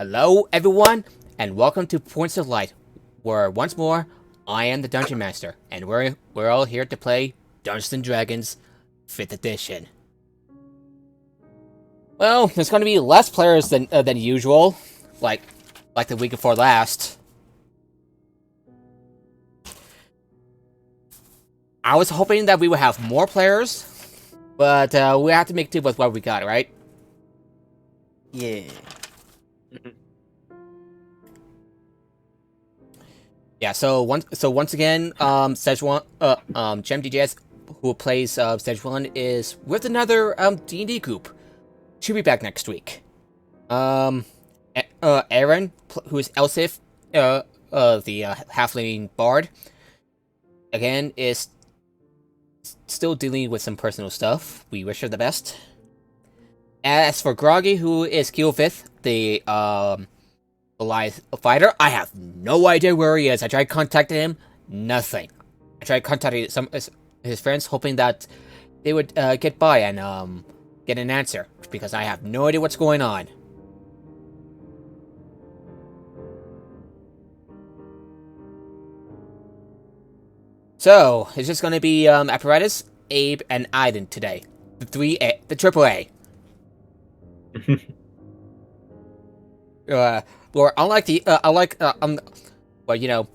Hello, everyone, and welcome to Points of Light, where once more I am the Dungeon Master, and we're all here to play Dungeons and Dragons 5th Edition. Well, there's going to be less players than usual, like the week before last. I was hoping that we would have more players, but we have to make do with what we got, right? Yeah. Yeah, so once again, Szechuan, Gem DJs, who plays Szechuan, is with another D&D group. She'll be back next week. Eberron, who is Elsif, the halfling bard, again is still dealing with some personal stuff. We wish her the best. As for Groggy, who is Keelvith, the Goliath fighter, I have no idea where he is. I tried contacting him, nothing. I tried contacting some of his friends, hoping that they would get by and get an answer, because I have no idea what's going on. So, it's just going to be Apparatus, Abe, and Aiden today. The triple A. Or unlike well, you know,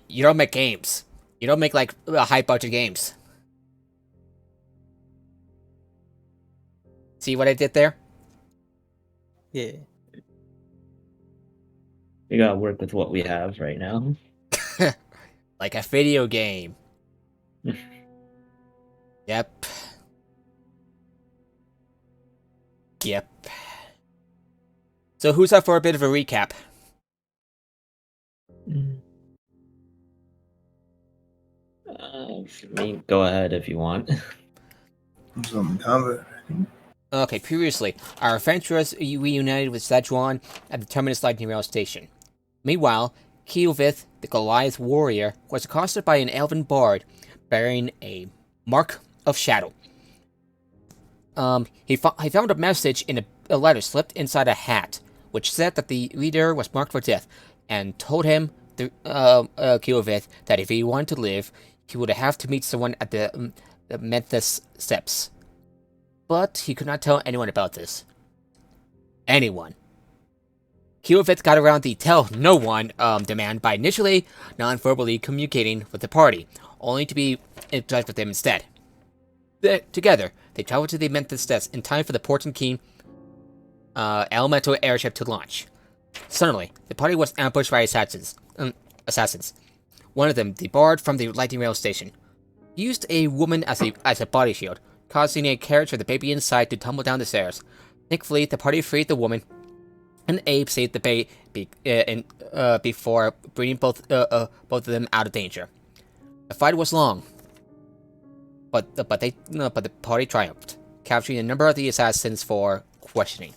you don't make games. You don't make like high budget games. See what I did there? Yeah. We gotta work with what we have right now. Like a video game. Yep. Yep. So who's up for a bit of a recap? Go ahead if you want. Okay, previously, our adventurers reunited with Szechuan at the Terminus Lightning Rail Station. Meanwhile, Keelvith, the Goliath warrior, was accosted by an elven bard bearing a mark of shadow. He found a message in a letter slipped inside a hat, which said that the leader was marked for death, and told him, Keelvith, that if he wanted to live, he would have to meet someone at the Memphis steps. But he could not tell anyone about this. Anyone. Keelvith got around the tell no one demand by initially non-verbally communicating with the party, only to be in touch with them instead. Together, they traveled to the Memphis steps in time for the Porton Keen elemental airship to launch. Suddenly, the party was ambushed by assassins. One of them, the bard from the lightning rail station, used a woman as a body shield, causing a carriage with the baby inside to tumble down the stairs. Thankfully, the party freed the woman, and Abe saved the baby before bringing both of them out of danger. The fight was long, but the party triumphed, capturing a number of the assassins for questioning.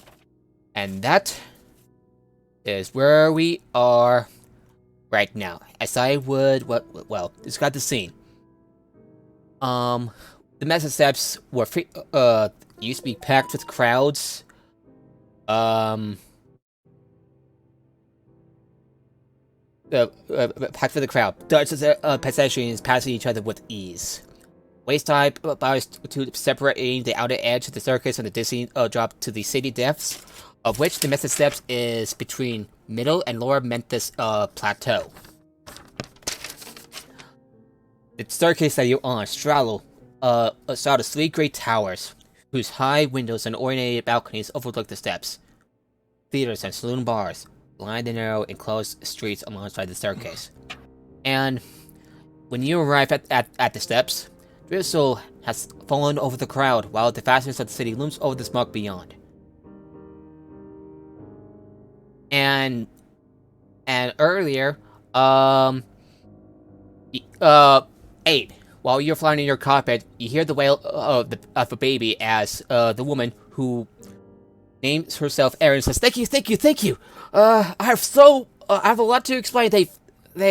And that is where we are right now. As I would, well, describe the scene. The mesa steps were used to be packed with crowds. Packed with the crowd. Dozens of pedestrians passing each other with ease. Waist-high bars to separating the outer edge of the circus and the dizzying drop to the city depths, of which the Memphis steps is between middle and lower Memphis plateau. The staircase that you're on straddles three great towers, whose high windows and ornate balconies overlook the steps. Theaters and saloon bars line the narrow enclosed streets alongside the staircase. And when you arrive at the steps, drizzle has fallen over the crowd, while the fastness of the city looms over the smog beyond. And earlier, Abe, while you're flying in your cockpit, you hear the wail of a baby as the woman who names herself Erin says, "Thank you. I have a lot to explain. They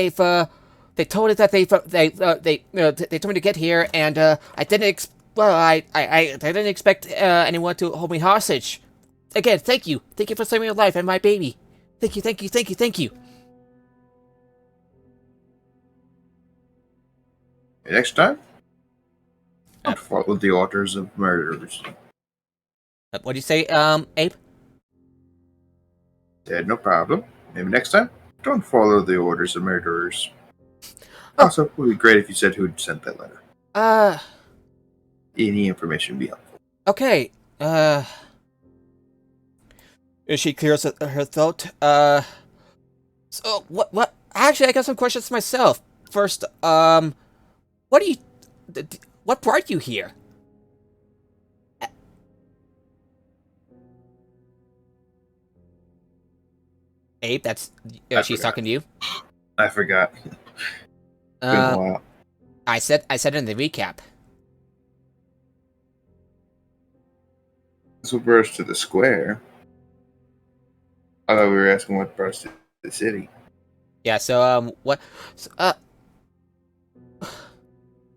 told us that they told me to get here, and I didn't expect anyone to hold me hostage. Again, thank you for saving my life and my baby." Thank you, thank you, thank you, thank you. Next time, Uh, don't follow the orders of murderers. What do you say, Abe? Said no problem. Maybe next time, don't follow the orders of murderers. Oh. Also, it would be great if you said who'd sent that letter. Any information would be helpful. Okay, she clears her throat, so, what, actually, I got some questions myself. First, what do you, what brought you here? Abe, that's, she's talking to you. I forgot. It's been a while. I said in the recap. This will brought us to the square. I thought we were asking what brought us to the city. Yeah, so, what, so,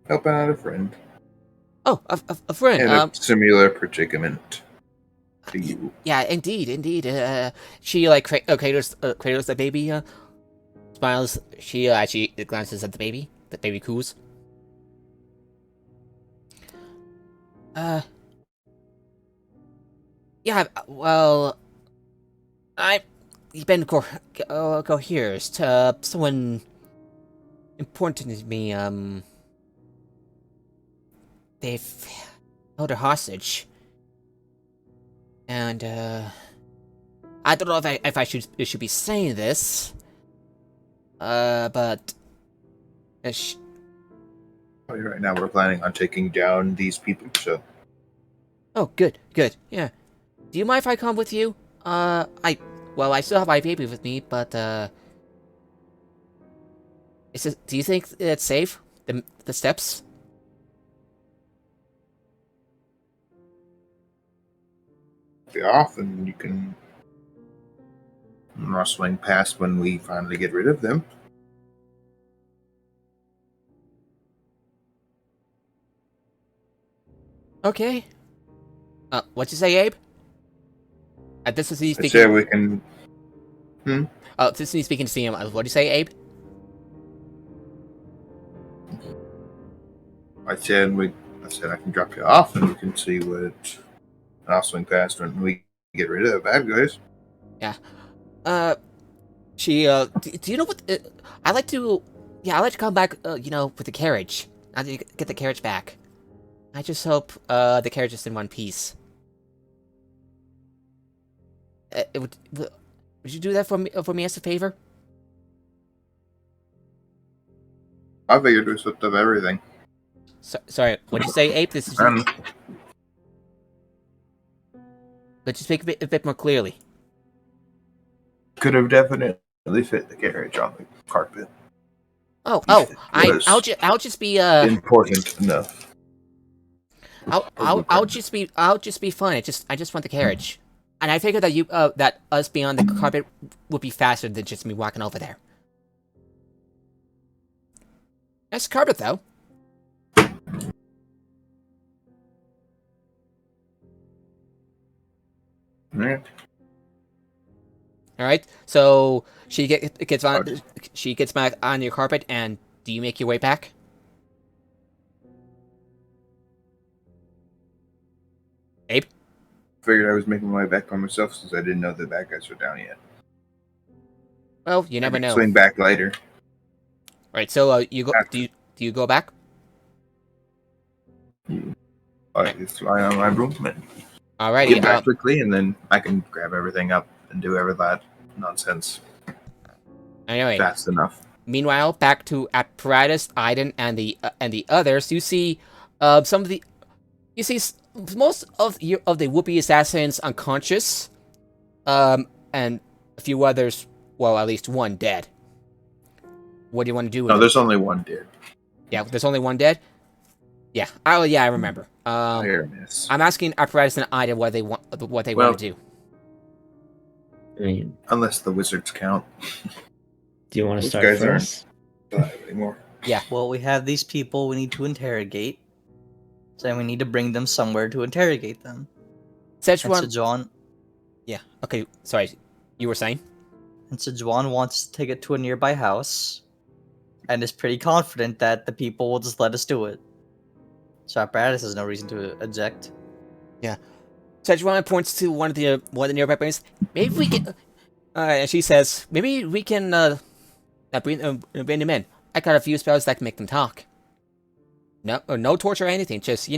Helping out a friend. oh, a friend, In a similar predicament to you. Yeah, indeed, she, like, cradles the baby, smiles, she glances at the baby coos. Yeah, well, I've been coerced, someone important to me, they've held her hostage. And, I don't know if I should be saying this, but, Right now, we're planning on taking down these people, so... Oh, good, yeah. Do you mind if I come with you? Well, I still have my baby with me, but, do you think it's safe? The steps? Be off, and you can swing past when we finally get rid of them. Okay. What'd you say, Abe? This is me I speaking. said we can... This is me speaking to CM. What'd you say, Abe? I said I can drop you off, and we can see what... And I'll swing past when we get rid of the bad guys. Yeah. Do you know what? I like to come back. With the carriage. I need to get the carriage back. I just hope the carriage is in one piece. Would you do that for me as a favor? I figured we slipped up everything. Sorry, what'd you say, Ape? This is. Let's just speak a bit more clearly. Could have definitely fit the carriage on the carpet. I'll just be important enough. I'll just be fun. I just want the carriage, and I figured that that us being on the carpet would be faster than just me walking over there. Nice carpet, though. Alright. All right. So she gets back on your carpet, and do you make your way back? Abe? Figured I was making my way back by myself since I didn't know the bad guys were down yet. Well, you never know. Swing back later. Right. So you go. Do you go back? It's flying on my room. Alrighty. Get back quickly, and then I can grab everything up and do every that nonsense. Anyway, fast enough. Meanwhile, back to Apparatus, Aiden, and the others. You see, most of the would-be assassins unconscious, and a few others. Well, at least one dead. What do you want to do with No, it? there's only one dead. Yeah, there's only one dead? Yeah. Oh, yeah, I remember. I'm asking Apparatus and Ida what they want to do. I mean, Unless the wizards count. do you want to Those start guys first? Anymore. Yeah. Well, we have these people we need to interrogate. So we need to bring them somewhere to interrogate them. And so Szechuan. John, Yeah. Okay. Sorry. You were saying? And so Juan wants to take it to a nearby house, and is pretty confident that the people will just let us do it. So Apparatus has no reason to object. Sejuani points to one of the nearby buildings. Maybe we can. And she says, maybe we can bring them in. I got a few spells that can make them talk. No torture or anything. Just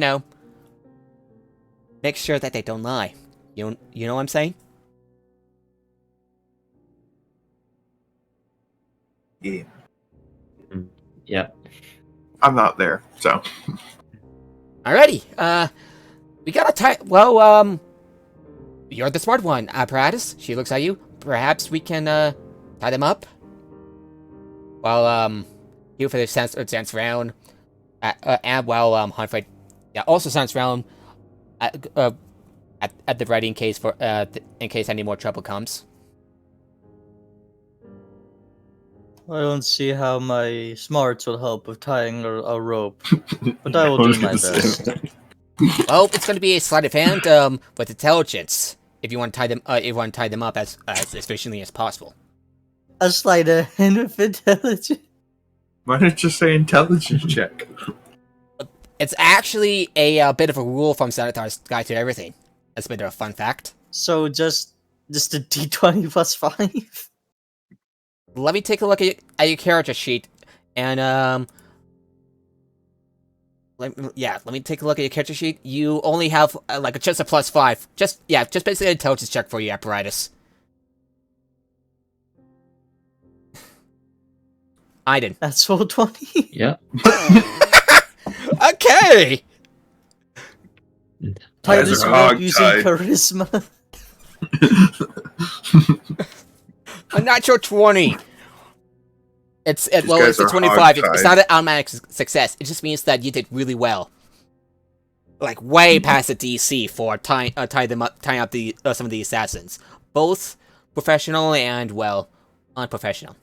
make sure that they don't lie. You know what I'm saying? Yeah. Yeah. I'm not there, so. Alrighty. We gotta tie. Well, you're the smart one, Apparatus. She looks at you. Perhaps we can tie them up. While you for the sense round, and while Humphrey, also sense round at the ready in case in case any more trouble comes. I don't see how my smarts will help with tying a rope, but I will do my best. Well, it's going to be a sleight of hand with intelligence. If you want to tie them up as efficiently as possible. A sleight of hand with intelligence. Why don't you just say intelligence check? It's actually a bit of a rule from Senator's Guide to Everything. That's a bit of a fun fact. So just a d20 plus 5? Let me take a look at your character sheet, and let me take a look at your character sheet. You only have just a +5. Just basically an intelligence check for you, Apparatus. Aiden. That's full 20. Yeah. Okay. Tie Guys this are rope hogtied. using charisma. A natural 20. It's a guys are 25. It's hogtied. not an automatic success. It just means that you did really well. Like way past the DC for tying up some of the assassins, both professional and unprofessional.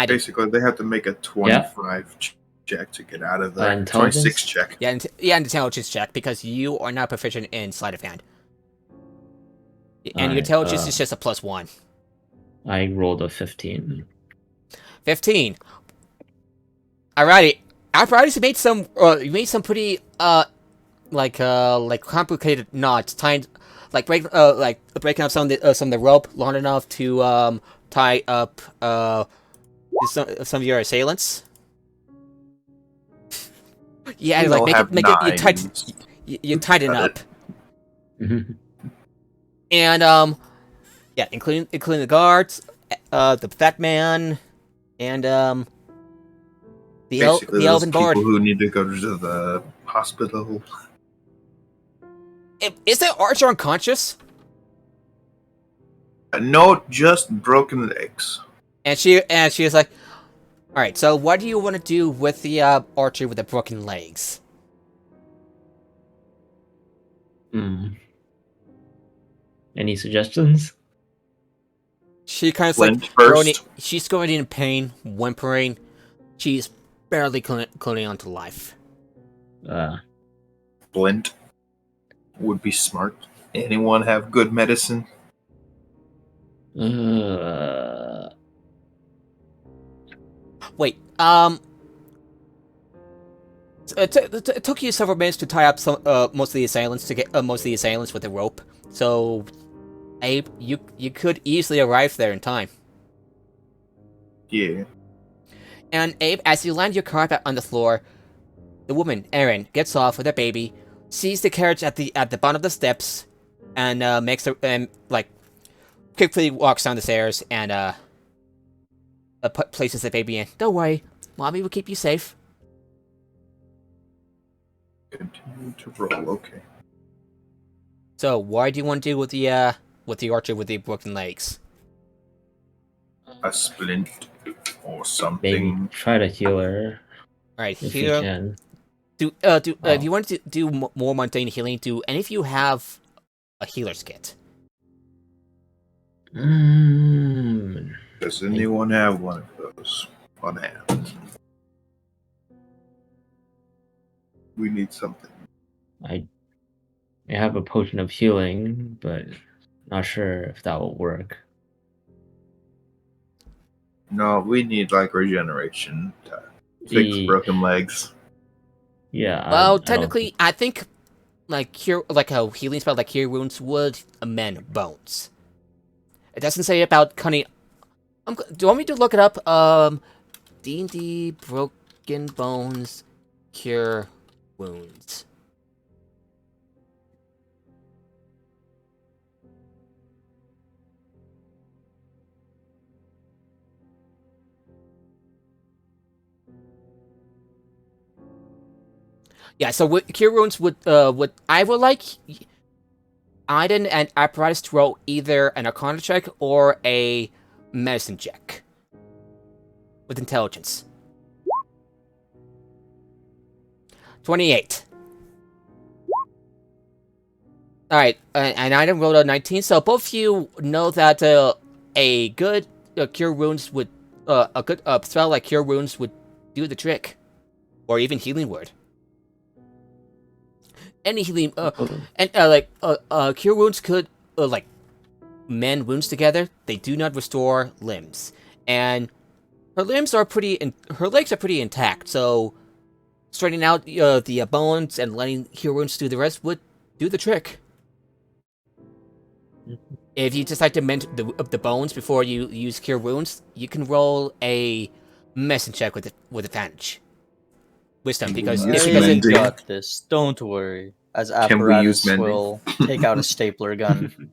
Basically, they have to make a 25 check to get out of the Intelligence? 26 check. An intelligence check because you are not proficient in sleight of hand, and your Alright, intelligence is just a +1. I rolled a 15. 15. Alrighty. Apparatus, you made some pretty complicated knots, tying breaking up some of the rope long enough to tie up some of your assailants. Yeah, We all have you nines. tighten Got up, and including the guards, the fat man, and the Basically, those elven people bard. who need to go to the hospital. Is that archer unconscious? No, just broken legs. And she is like, all right. So what do you want to do with the archer with the broken legs? Any suggestions? She kind of Flint like first. she's going in pain, whimpering. She's barely clinging on to life. Flint would be smart. Anyone have good medicine? Wait, it took you several minutes to tie up most of the assailants with the rope. So, Abe, you could easily arrive there in time. Yeah. And Abe, as you land your carpet on the floor, the woman, Erin, gets off with her baby, sees the carriage at the bottom of the steps, and quickly walks down the stairs and places the baby in. Don't worry, mommy will keep you safe. Continue to roll. Okay. So, what do you want to do with the archer with the broken legs? A splint or something. Maybe try to heal her All right, if you here. can. If you want to do more mundane healing, do any of you have a healer's kit? Does anyone have one of those on hand? We need something. I have a potion of healing, but not sure if that will work. No, we need like regeneration to fix E- broken legs. Yeah. Well, I don't technically, I think like cure, like a healing spell like cure wounds would amend bones. It doesn't say about cutting. Do you want me to look it up? D&D broken bones cure wounds. Yeah, so cure wounds would I would like Aiden and Apparatus to roll either an Arcana check or a medicine check with intelligence. 28. Alright, and Aiden rolled a 19, so both of you know that a good cure wounds would a good spell like cure wounds would do the trick, or even healing word. Any healing and cure wounds could like mend wounds together. They do not restore limbs, and her legs are pretty intact. So straightening out the bones and letting cure wounds do the rest would do the trick. If you decide to mend the bones before you use cure wounds, you can roll a medicine check with advantage. Wisdom, because Yes, because I it, mending. got this. Don't worry. As Can we use Apparatus mending? will take out a stapler gun.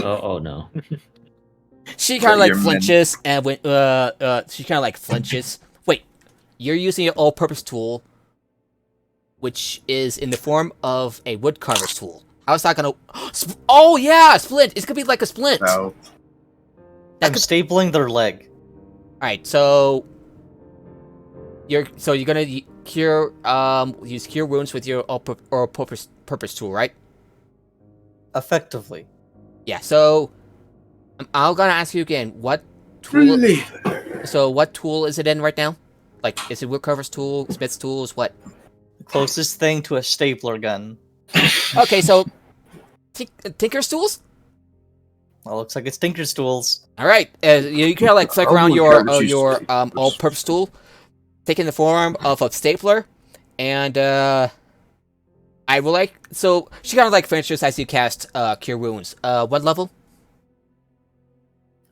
Oh no. she kind of But like you're flinches and when she kind of like flinches. Wait, you're using an all-purpose tool, which is in the form of a woodcarver's tool. How's that gonna? Oh yeah, splint. It's gonna be like a splint. So, I'm stapling their leg. All right, so you're gonna cure use cure wounds with your all-purpose tool, right? Effectively. Yeah. So I'm gonna ask you again. What tool? So what tool is it in right now? Like, is it woodcarver's tool, smith's tools? What? The closest thing to a stapler gun. Okay, so Tinker's tools. Well, looks like it's Tinker's tools. All right, you can like flick Oh, around we your gotta use staples. all-purpose tool, taking the form of a stapler, and I will like so she kind of like finishes as you cast cure wounds. What level?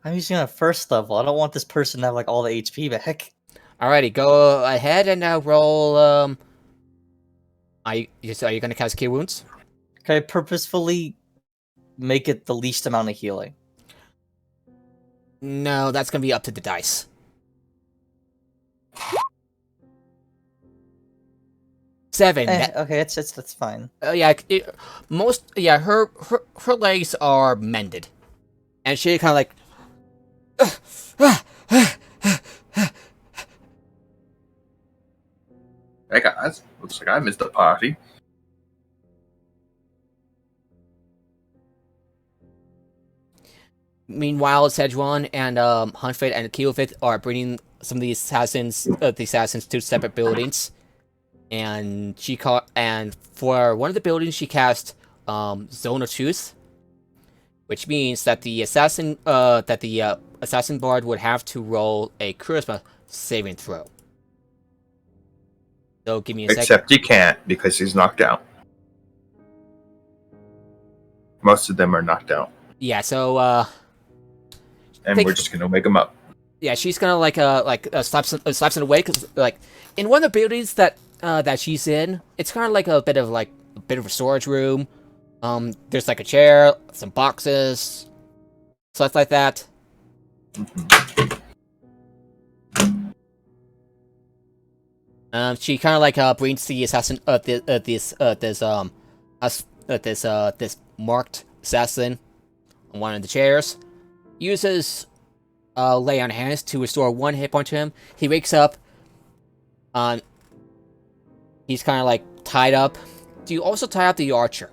I'm using it at first level. I don't want this person to have like all the HP back. Alrighty, go ahead and roll. Are you gonna cast cure wounds? Can I purposefully make it the least amount of healing? No, that's gonna be up to the dice. 7. Okay, that's fine. Yeah, her legs are mended, and she kind of like. hey guys, looks like I missed a party. Meanwhile, Sejuan and Hunfit and Keelfit are bringing some of the assassins to separate buildings, and for one of the buildings she cast Zone of Truth, which means that the assassin bard would have to roll a charisma saving throw. So give me a second. Except he can't because he's knocked out. Most of them are knocked out, Yeah, so and we're just gonna wake them up. yeah, she's gonna slaps it away because like in one of the buildings that she's in, it's kind of like a bit of a storage room. There's like a chair, some boxes, stuff like that. She kind of like brings the assassin this marked assassin on one of the chairs. Uses lay on hands to restore 1 hit point to him. He wakes up. He's kind of like tied up. Do you also tie up the archer?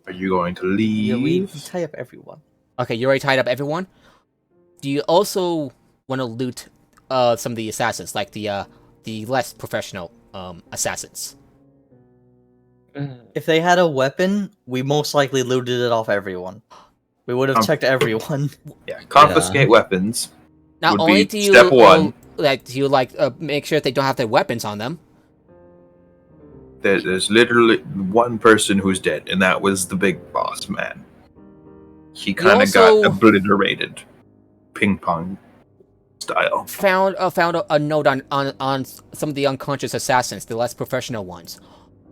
Are you going to Yeah, we leave? tie up everyone. Okay, you already tied up everyone. Do you also want to loot some of the assassins, like the less professional assassins? If they had a weapon, we most likely looted it off everyone. We would have checked everyone. Yeah, confiscate weapons. Not would only be do you step one. make sure they don't have their weapons on them. There's literally one person who's dead, and that was the big boss man. He kind of also- got obliterated, ping pong style. Found a note on some of the unconscious assassins, the less professional ones,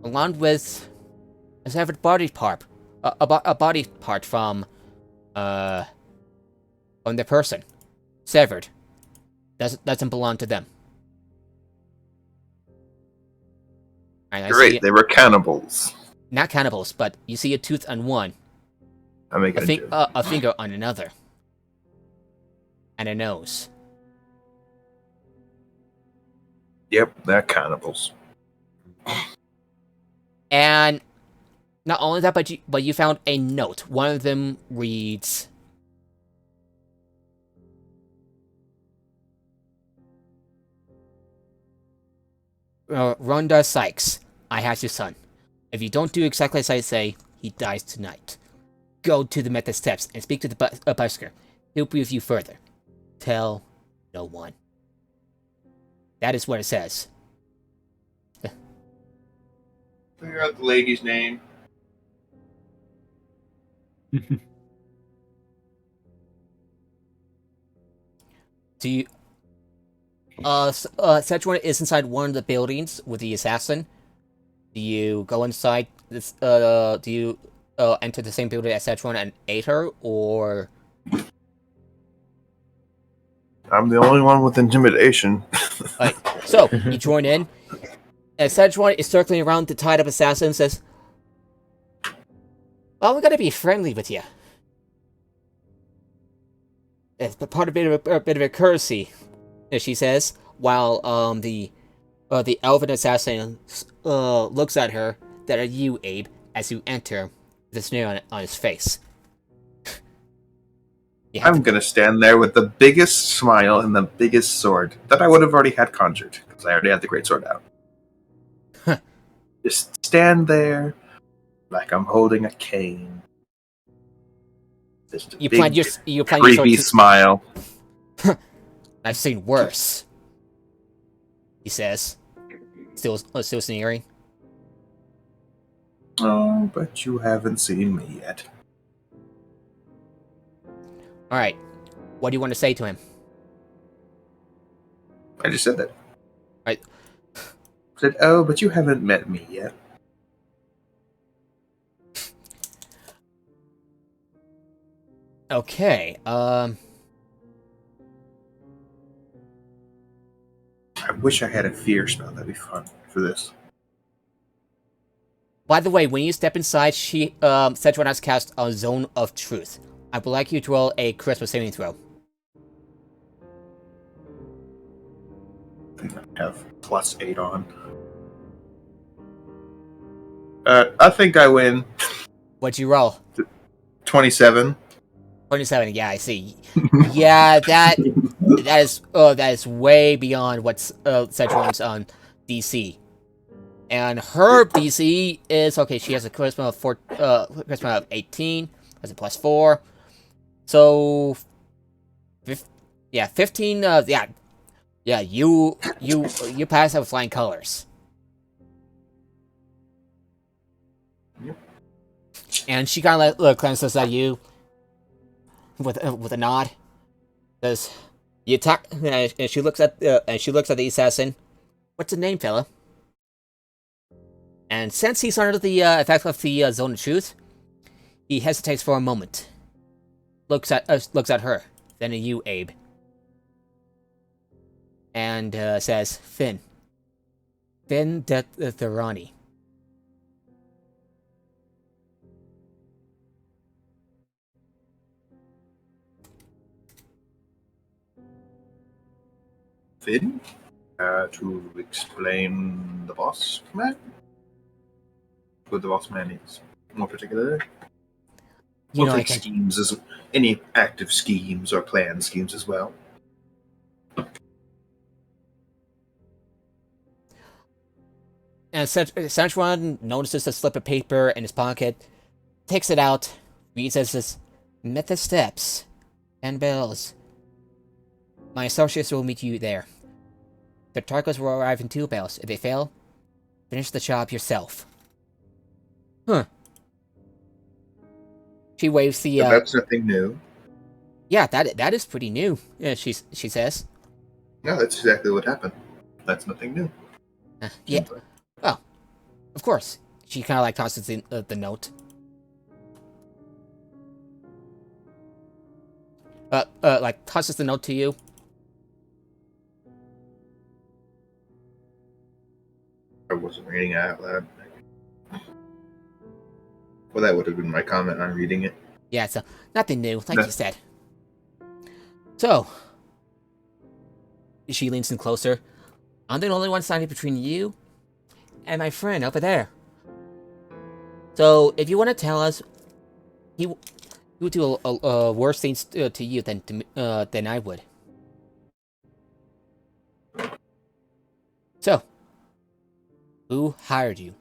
along with a severed body part, a body part from the person, severed. Doesn't belong to them. Alright, I see Great, it. they were cannibals. Not cannibals, but you see a tooth on one, I'm making a joke. a finger on another, and a nose. Yep, they're cannibals. And not only that, but you found a note. One of them reads, Rhonda Sykes, I have your son. If you don't do exactly as I say, he dies tonight. Go to the method steps and speak to the busker. He'll brief you further. Tell no one. That is what it says. Figure out the lady's name. Do you... Sedgwick is inside one of the buildings with the assassin. Do you go inside this, do you, enter the same building as Sedgwick and aid her, or... I'm the only one with intimidation. Right, so, you join in, and Sedgwick is circling around the tied-up assassin and says, well, we gotta be friendly with you. It's part of a bit of a courtesy, as she says, while the elven assassin looks at her. That are you, Abe, as you enter, with a sneer on his face. I'm gonna stand there with the biggest smile and the biggest sword that I would have already had conjured, because I already had the great sword out. Just stand there like I'm holding a cane. Just a You big, plan your sword creepy to... smile. I've seen worse. He says, still sneering. Oh, but you haven't seen me yet. All right, what do you want to say to him? I just said that. Right. Said, oh, but you haven't met me yet. Okay. I wish I had a fear spell. That'd be fun for this. By the way, when you step inside, Sedgwick has cast a Zone of Truth. I would like you to roll a charisma saving throw. I think I have +8 on. I think I win. What'd you roll? 27. 27. Yeah, I see. Yeah, that is way beyond what's Sedgwick's on DC. And her DC is okay. She has a charisma of 18, has a +4. So, 15. You pass out with flying colors. Yep. And she kind of glances at you with a nod. Says, "You attack." And she looks at the assassin. What's the name, fella? And since he's under the effect of the Zone of Truth, he hesitates for a moment. Looks at her, then at you, Abe, and says, "Finn Thorani." Finn? To explain the boss man? Who the boss man is, more particularly. You We'll know, I take can. schemes as any active schemes or planned schemes as well. And Sanchuan notices a slip of paper in his pocket, takes it out, reads as this. Met the steps. 10 bells. My associates will meet you there. The targets will arrive in 2 bells. If they fail, finish the job yourself. Huh. She waves the, But that's nothing new. Yeah, that is pretty new, she says. No, that's exactly what happened. That's nothing new. Yeah. Oh, of course. She kind of like tosses the note. Like tosses the note to you. I wasn't reading it out loud. Well, that would have been my comment on reading it. Yeah, so nothing new, like No. you said. So, she leans in closer. I'm the only one standing between you and my friend over there. So, if you want to tell us, he would do worse things to you than I would. So, who hired you?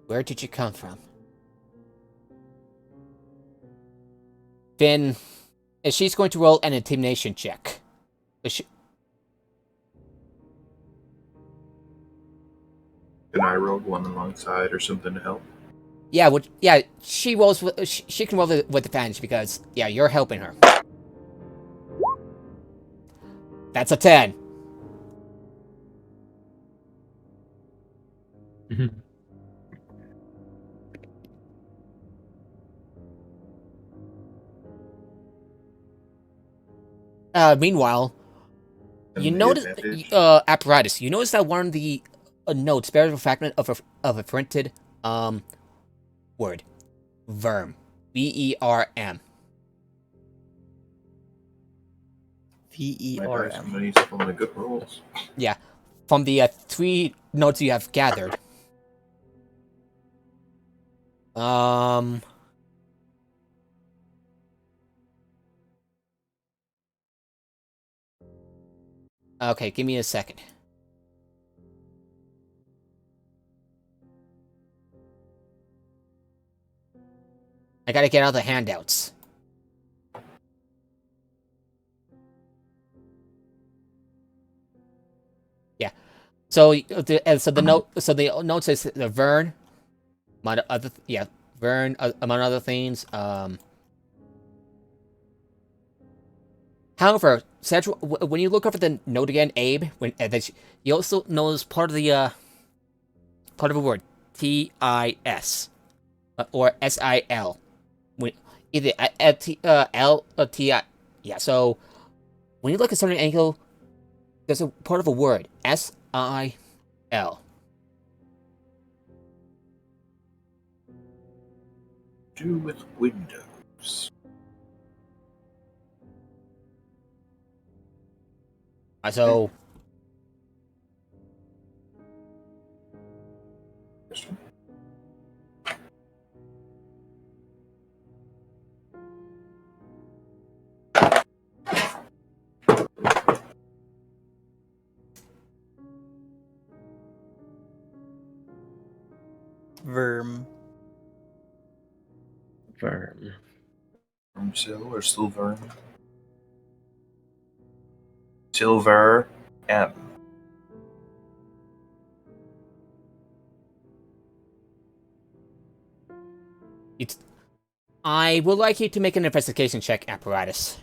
Where did you come from? Then, she's going to roll an intimidation check. And I rolled one alongside or something to help. Yeah, she rolls with, she can roll with advantage because, yeah, you're helping her. That's a 10. Meanwhile, you And the notice, advantage- apparatus, you notice that one of the notes bears a fragment of a printed, word. Verm. VERM. My dice VERM. are useful in the good rolls. Yeah. From the 3 notes you have gathered. Okay, give me a second. I gotta get out the handouts. Yeah. So the note says the Vern, among other Vern, among other things. However, Central, when you look over the note again, Abe, you also notice part of the part of a word, TIS, or SIL. When either L or TI. Yeah. So when you look at certain angle, there's a part of a word, SIL. Do with Windows. So Verm. Verm. Sil or Silver? Silver M. I would like you to make an investigation check, apparatus.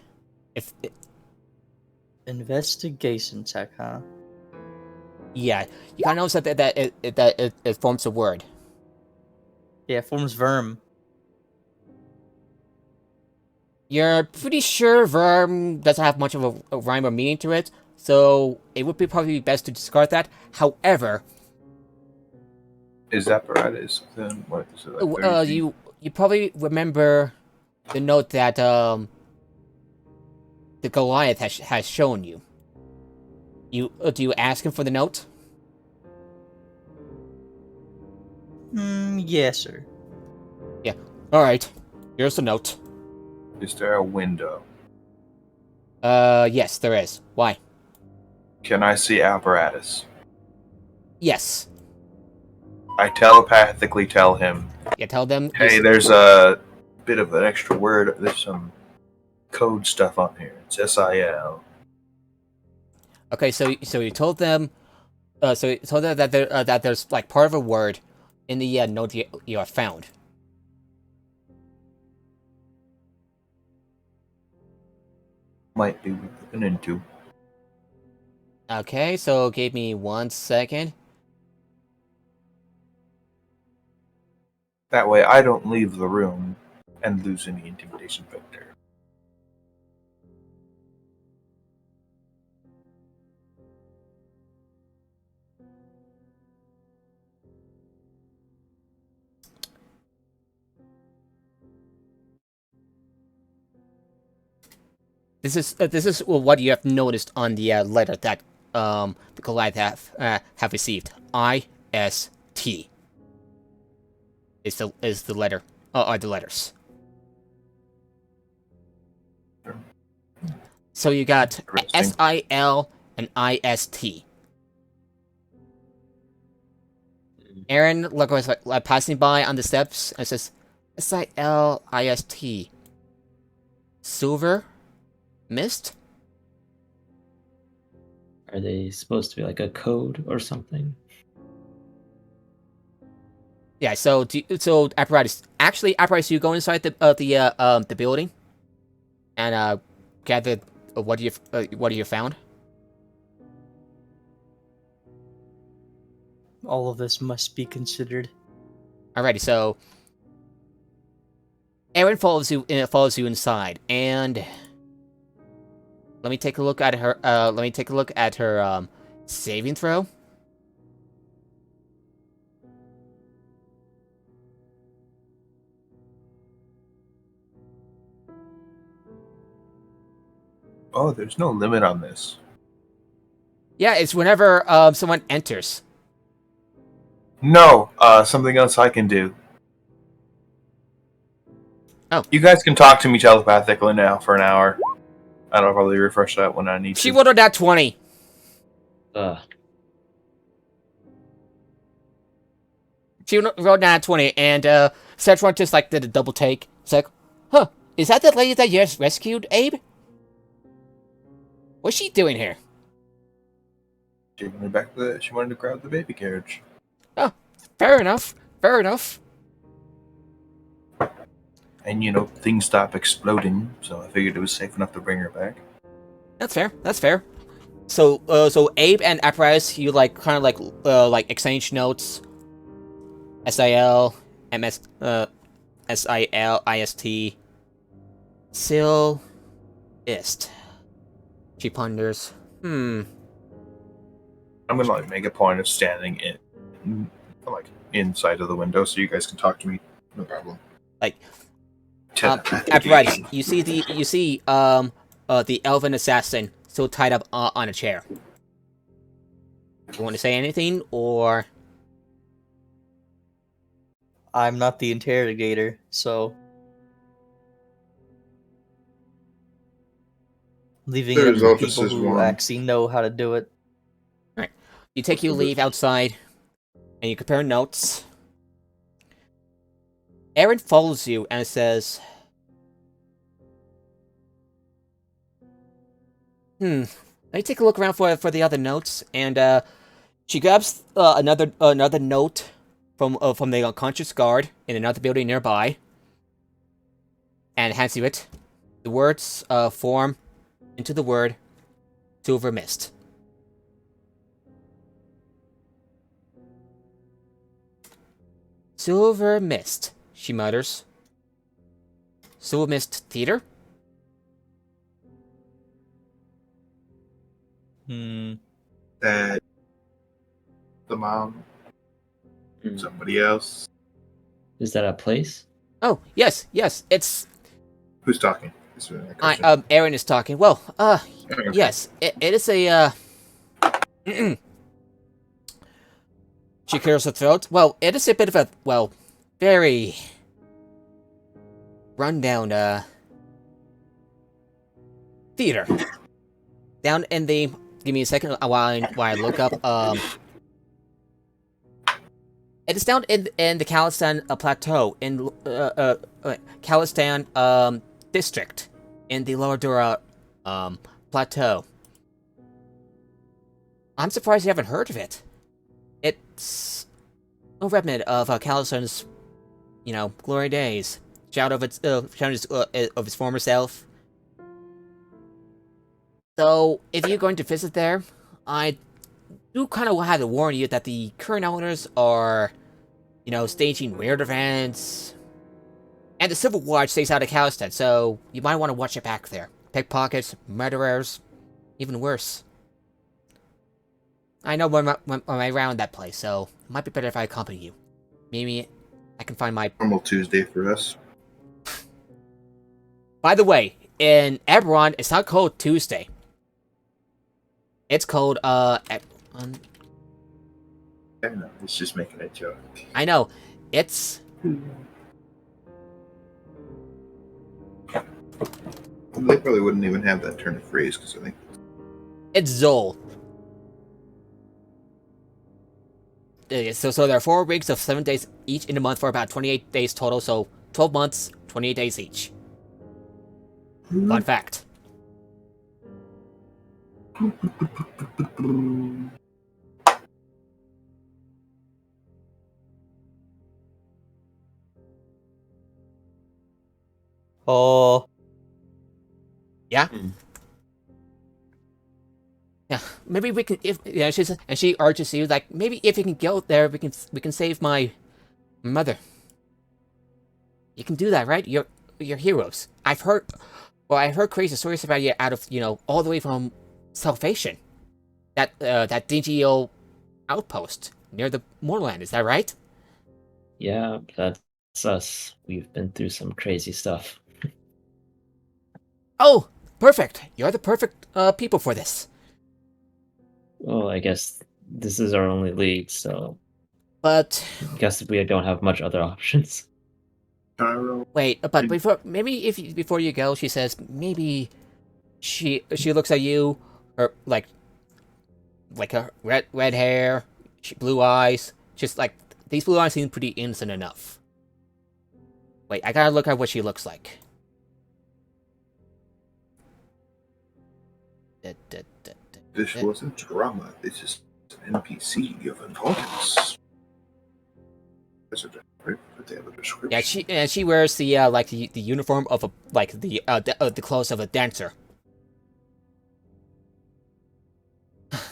Investigation check, huh? Yeah, you kind of notice that it forms a word. Yeah, it forms verm. You're pretty sure verm doesn't have much of a rhyme or meaning to it, so it would be probably best to discard that. However, Is apparatus then what is it like 30 feet? you probably remember the note that the Goliath has shown you. Do you ask him for the note? Yes, sir. All right, here's the note. Is there a window? Yes, there is. Why? Can I see apparatus? Yes. I telepathically tell him, Yeah, tell them. hey, there's a bit of an extra word. There's some code stuff on here. It's SIL. Okay, so you told them, that there's like part of a word in the note you have found. Might be looking into. Okay, so give me 1 second. That way I don't leave the room and lose any intimidation vector. This is what you have noticed on the letter that the Goliath have received. IST is the letter are the letters. So you got Interesting. SIL and IST. Aaron was like passing by on the steps and says SILIST. Silver mist? Are they supposed to be like a code or something? Yeah, so apparatus. Actually, apparatus, you go inside the building and gather what you found. All of this must be considered. Alrighty, so Aaron follows you inside, and let me take a look at her saving throw. Oh, there's no limit on this. Yeah, it's whenever someone enters. No, something else I can do. Oh. You guys can talk to me telepathically now for an hour. I'll probably refresh that when I need She to. rolled a nat 20. She rolled a nat 20, and Szechuan just like did a double take. It's like, huh, is that the lady that you just rescued, Abe? What's she doing here? She wanted to grab the baby carriage. Oh, fair enough. Fair enough. And, you know, things stop exploding, so I figured it was safe enough to bring her back. That's fair. That's fair. So, Abe and Apparatus, you like kind of like exchange notes. SIL, MS, SIL, IST, SIL, IST. She ponders. I'm gonna like make a point of standing in, like inside of the window, so you guys can talk to me. No problem. Like, Apparatus, you see the elven assassin still tied up on a chair. You want to say anything, or? I'm not the interrogator, so leaving it up to the people who actually know how to do it. Alright. You take your leave outside, and you compare notes. Aaron follows you and says, let me take a look around for the other notes, and she grabs another note from the unconscious guard in another building nearby, and hands you it. The words form into the word Silver Mist. Silver Mist, she mutters. Silver Mist Theater? That the mom, somebody else. Is that a place? Oh, yes, it's... Who's talking? Aaron is talking. Well, Okay. yes, it is a, She clears her throat. Well, it is a bit of a, well, very rundown, theater. Down in the... Give me a second while I look up, It is down in the Khalistan plateau in Khalistan district in the Lower Dura plateau. I'm surprised you haven't heard of it. It's a remnant of Khalistan's, glory days. Shout of its former self. So, if you're going to visit there, I do kind of have to warn you that the current owners are, staging weird events. And the Civil War stays out of Khalistan, so you might want to watch your back there. Pickpockets, murderers, even worse. I know when I'm around that place, so it might be better if I accompany you. Maybe I can find my... Normal Tuesday for us. By the way, in Eberron, it's not called Tuesday. It's called, I know, it's just making a joke. I know. It's... They probably wouldn't even have that turn of phrase, because I think... It's Zol. So there are 4 weeks of 7 days each in a month for about 28 days total, so 12 months, 28 days each. Fun fact. Oh. Yeah? Yeah, maybe we can, she urges you, like, maybe if you can go there, we can save my mother. You can do that, right? You're heroes. I've heard crazy stories about you out of, all the way from Salvation. That dingy old outpost near the moorland, is that right? Yeah, that's us. We've been through some crazy stuff. Oh, perfect. You're the perfect people for this. Well, I guess this is our only lead, so But I guess we don't have much other options. Cairo. wait, but before you go, she says maybe she looks at you, her like her red hair, blue eyes, just like these blue eyes seem pretty innocent enough. Wait, I gotta look at what she looks like. This wasn't drama. This is an NPC of importance. That's a right? But they have a description. Yeah, she wears the the uniform of the clothes of a dancer.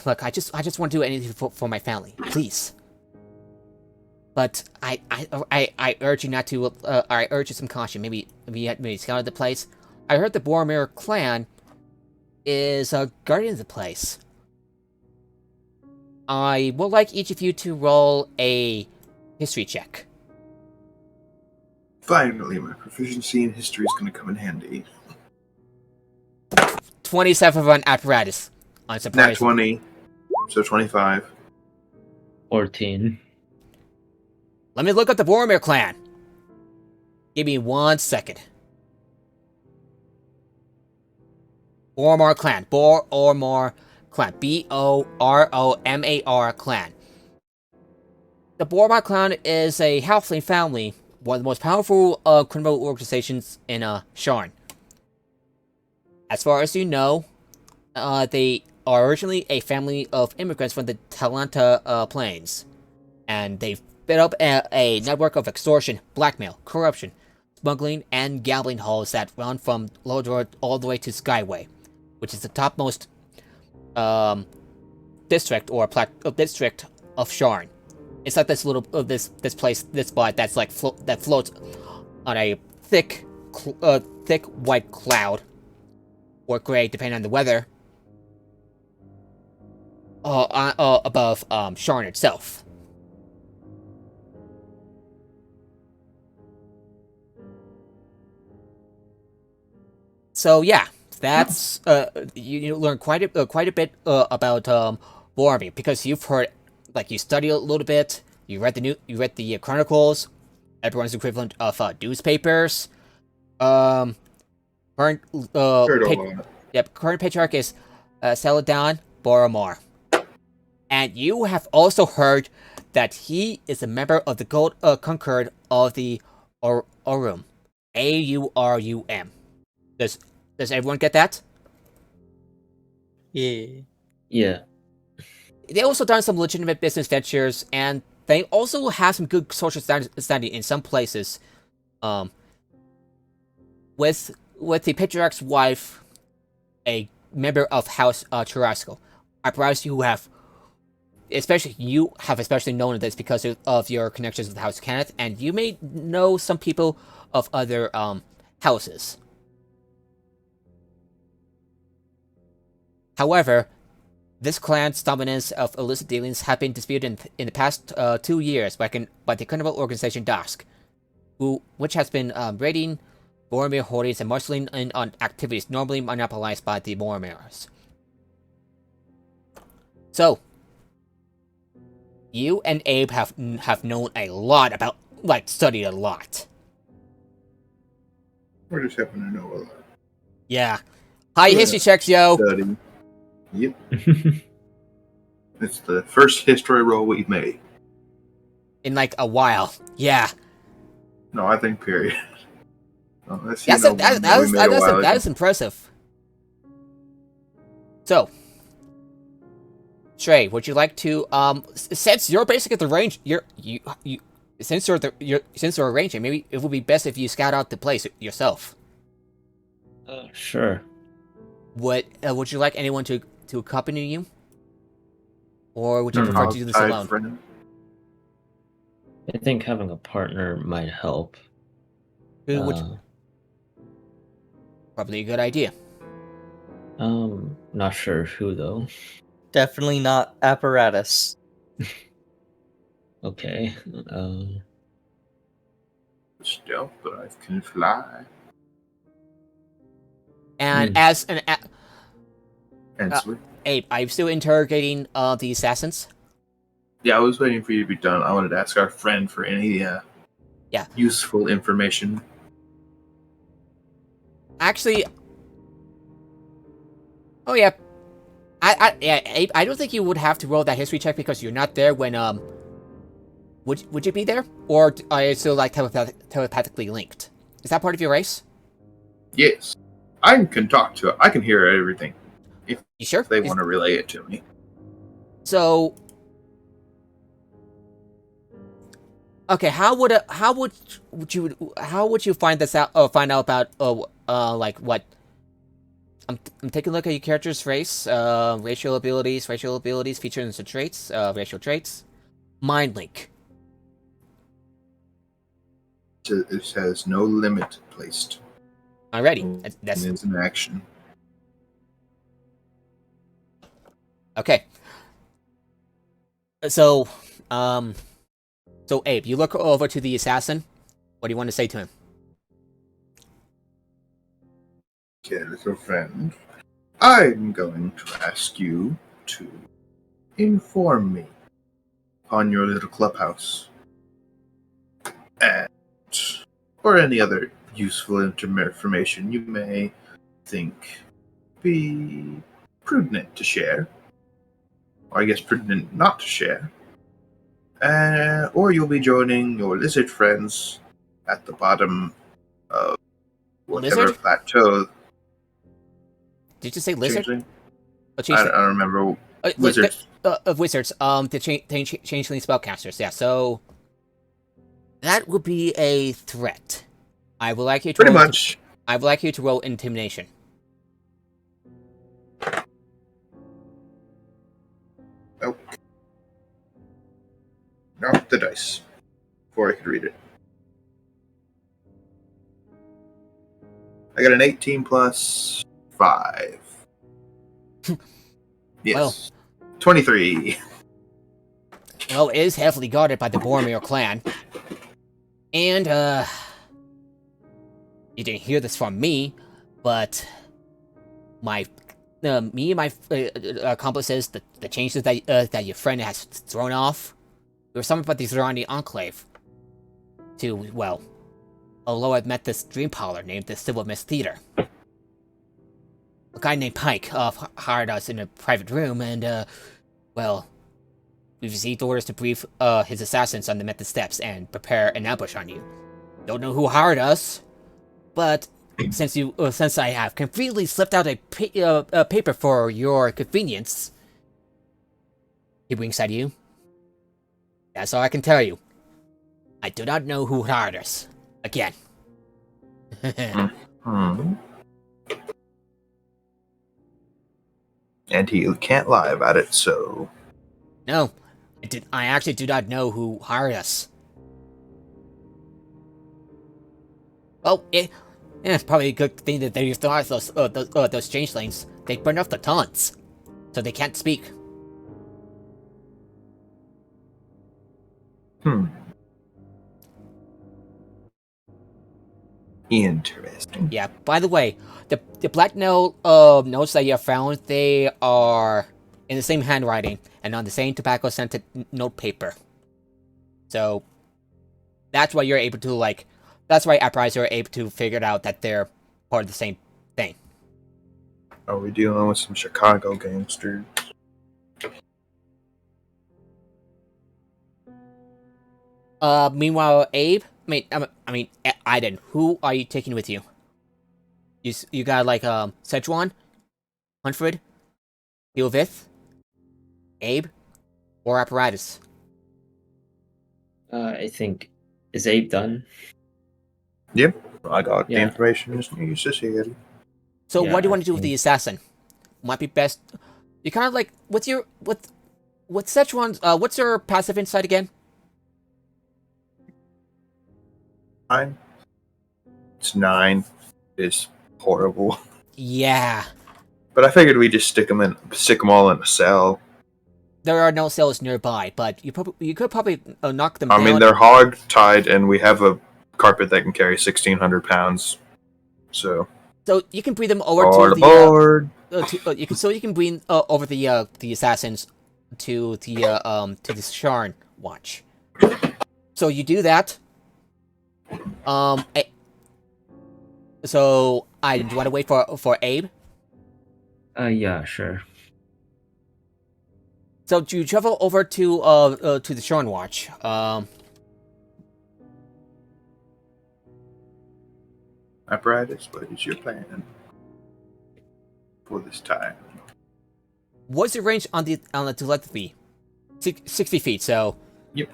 Look, I just want to do anything for my family, please. But I urge you not to. I urge you some caution. Maybe scout the place. I heard the Boromir clan is guarding the place. I would like each of you to roll a history check. Finally, my proficiency in history is going to come in handy. 27 on apparatus. Nat Unsurprising. 20, so 25. 14. Let me look up the Boromir clan. Give me 1 second. Boromir clan. Boromir clan. Boromar clan. The Boromir clan is a halfling family, one of the most powerful criminal organizations in Sharn. As far as you know, they are originally a family of immigrants from the Talanta Plains, and they've built up a network of extortion, blackmail, corruption, smuggling, and gambling halls that run from Lodor all the way to Skyway, which is the topmost district district of Sharn. It's like this little this spot that's like that floats on a thick white cloud, or gray depending on the weather, above Sharn itself. So yeah, that's you learn quite a bit about Boromir, because you've heard, like, you studied a little bit. You read the chronicles, everyone's equivalent of newspapers. Current Heard all that. current patriarch is Celadon Boromir, and you have also heard that he is a member of the Gold Concord of the Aurum. Aurum. Does everyone get that? Yeah. Yeah. They also done some legitimate business ventures, and they also have some good social standing in some places. With the patriarch's wife, a member of House Churrasco. I promise you especially known this because of your connections with House Kenneth, and you may know some people of other houses. However, this clan's dominance of illicit dealings have been disputed in the past 2 years by the criminal organization Dusk, which has been raiding Boromir hoardings and marshalling in on activities normally monopolized by the Boromirs. So, you and Abe have known a lot about, studied a lot. We're just happen to know a lot. Yeah. High history checks, yo! Study. Yep. It's the first history roll we've made. In a while. Yeah. No, I think period. That is impressive. So, Trey, would you like to since you're basically at the range, since you're arranging, maybe it would be best if you scout out the place yourself. Sure. Would you like anyone to accompany you, or would you prefer to do this alone? Friend. I think having a partner might help. Who would? Probably a good idea. Not sure who though. Definitely not apparatus. Okay. Stealth, but I can fly. And Sweet. Abe, I'm still interrogating the assassins. Yeah, I was waiting for you to be done. I wanted to ask our friend for any useful information. Actually, oh yeah, Abe, I don't think you would have to roll that history check because you're not there when would you be there, or are you still telepathically linked? Is that part of your race? Yes, I can talk to it. I can hear everything. If You sure? they want to relay it to me. So, okay, how would you find this out? Find out about what? I'm taking a look at your character's race, racial abilities, features and traits, racial traits, mind link. It says no limit placed. Alrighty, that's It's an action. okay. So Abe, you look over to the assassin. What do you want to say to him? Okay, little friend. I'm going to ask you to inform me on your little clubhouse. And or any other useful information you may think be prudent to share. Or I guess prudent not to share. Or you'll be joining your lizard friends at the bottom of whatever Lizard? plateau. Did you say lizard? Changeling? Oh, I don't remember. Wizards. Of wizards. The changeling spellcasters. Yeah. So that would be a threat. I would like you to Pretty much. I would like you to roll intimidation. Oh. Not the dice. Before I could read it. I got an 18 plus 5. Yes. Well. 23. Well, it is heavily guarded by the Boromir clan. And, you didn't hear this from me, but me and my accomplices, the changes that your friend has thrown off, we were summoned by the surrounding enclave to, well, although I've met this dream parlor named the Civil Mist Theater. A guy named Pike hired us in a private room, and, well, We've received orders to brief his assassins on the method steps and prepare an ambush on you. Don't know who hired us, but since I have completely slipped out a paper for your convenience, he winks at you. That's all I can tell you. I do not know who hired us. Again. Hmm. And he can't lie about it, so... No, I actually do not know who hired us. Well, it's probably a good thing that they thought those changelings. They burned off the tons, so they can't speak. Interesting. Yeah. By the way, the black notes that you have found, they are in the same handwriting and on the same tobacco-scented note paper. So that's why you're able to That's why apparatus are able to figure out that they're part of the same thing. Are we dealing with some Chicago gangsters? Meanwhile, Abe, I mean, Aiden, who are you taking with you? You got Szechuan, Huntford, Hilvith, Abe, or apparatus? I think, is Abe done? Yep. I got the Yeah. information necessary. So Yeah, what do you I want to do with the think- assassin? Might be best. You kind of what's Szechuan's what's your passive insight again? 9. It's 9. It's horrible. Yeah, But I figured we just stick them all in a cell. there are no cells nearby, but you could probably knock them I down. mean, they're hog tied, and we have a carpet that can carry 1,600 pounds. So So you can bring them over board to the aboard. you can bring over the assassins to the Sharn watch. So you do that. So do you want to wait for Abe? Yeah, sure. So do you travel over to the Sharn watch? Apparatus, what is your plan for this time? What's the range on the telepathy? 60 feet. So. Yep.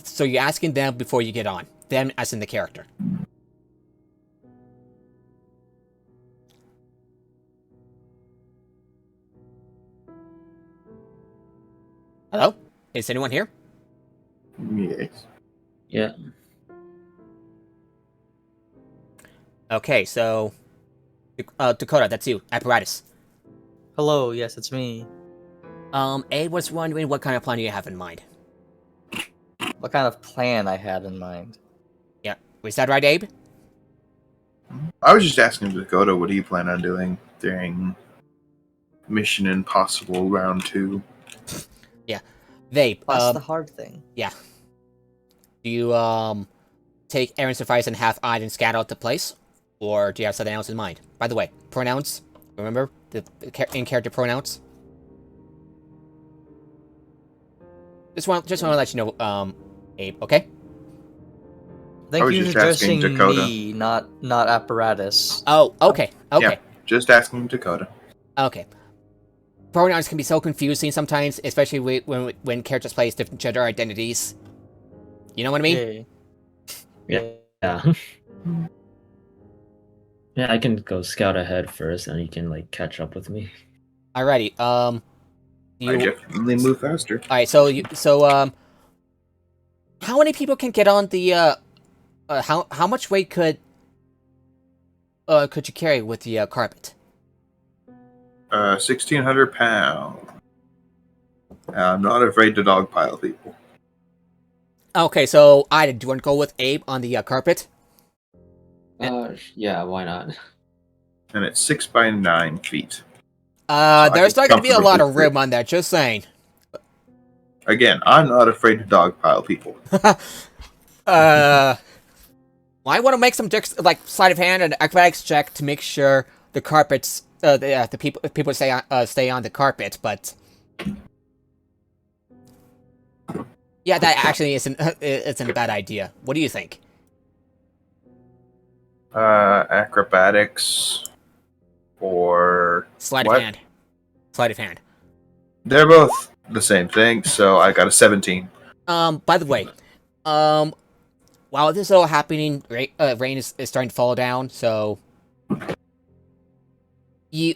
So you're asking them before you get on. Them as in the character. Hello? Is anyone here? Yes. Yeah. Okay, so Dakota, that's you. Apparatus. Hello, yes, it's me. Abe was wondering what kind of plan you have in mind. What kind of plan I had in mind? Yeah, was that right, Abe? I was just asking Dakota what do you plan on doing during Mission Impossible Round 2. Vape. That's the hard thing. Do you take Aaron's advice and have Aiden scout out the place, or do you have something else in mind? By the way, pronouns. Remember the in-character pronouns. Just want to let you know, Abe. Okay. I think was you're just asking addressing Dakota. me, not apparatus. Oh, okay. Okay. Yeah. Just asking Dakota. Okay. Pronouns can be so confusing sometimes, especially when characters play different gender identities. You know what I mean? Yeah. Yeah. Yeah, I can go scout ahead first, and you can catch up with me. Alrighty. I definitely move faster. Alright. How many people can get on the how much weight could you carry with the carpet? 1,600 pounds. I'm not afraid to dogpile people. Okay, so Ida, do you want to go with Abe on the carpet? Yeah, why not? And it's 6 by 9 feet. There's not gonna be a lot of comfortably room on that. Just saying. Again, I'm not afraid to dogpile people. I want to make some sleight of hand and acrobatics check to make sure the carpets, the people stay on the carpet. But Yeah, that actually isn't a bad idea. What do you think? Acrobatics or Sleight what? of hand. Sleight of hand. They're both the same thing, so I got a 17. By the way, while this is all happening, rain is starting to fall down, so